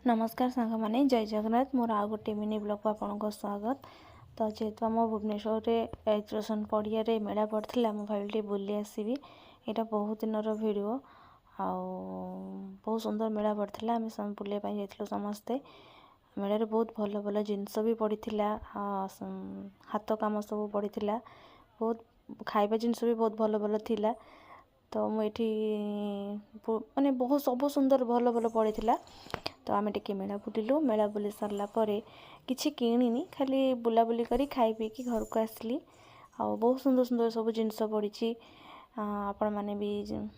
नमस्कार सांग माने जय जगन्नाथ मोर आ गोटे मिनी ब्लॉग को आपको स्वागत। तो जेहेतु आम भुवनेश्वर एजुकेशन पड़िया मेला पड़ता मुझे भाविली बुली आसवि। यहाँ बहुत दिन भिड बहुत सुंदर मेला पड़ता आम बुलाई जाइलु समस्ते। मेल बहुत भल भल जिनस भी पड़ा हाथ कम सब पड़ा बहुत खाଇବା जिनस भी बहुत भल भल थिला। तो मुझे माने बहुत सब सुंदर भल भल पड़ा। तो आम टे मेला बुलिलु मेला बुली सारा किसी किणिनी खाली बुलाबुली करी खाई पीकी घर को आसली। बहुत सुंदर सुंदर सब जिनस पड़ी आपण मैंने भी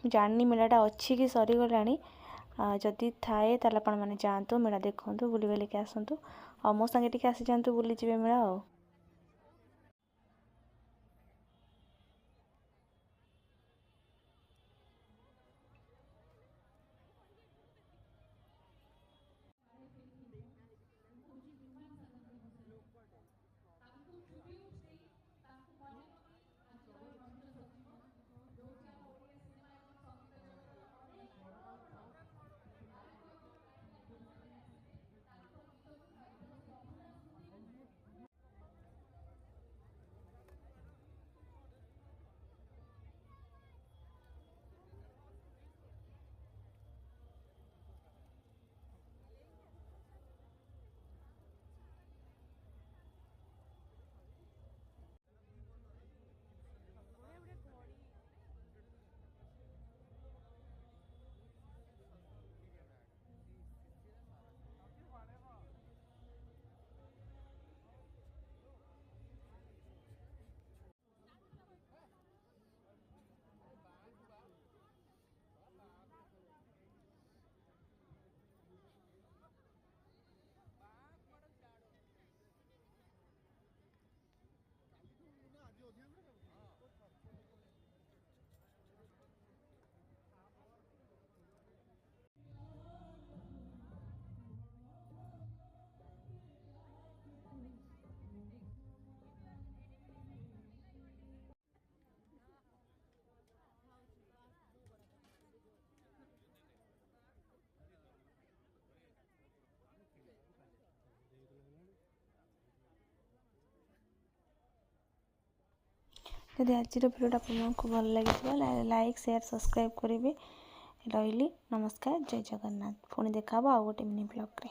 जानी मेलाटा अच्छी कि सरीगला जदि थाए ताल आपण मैंने जातु मेला देखु बुली बालिक आसतु और मो सांगे टिके आसी जातु बुली जी मेला। यदि आज भिडियोटा आपको भल लगी लाइक शेयर सब्सक्राइब करेंगे। रही नमस्कार जय जगन्नाथ पुणी देखा आ गोटे मिनी ब्लॉग रे।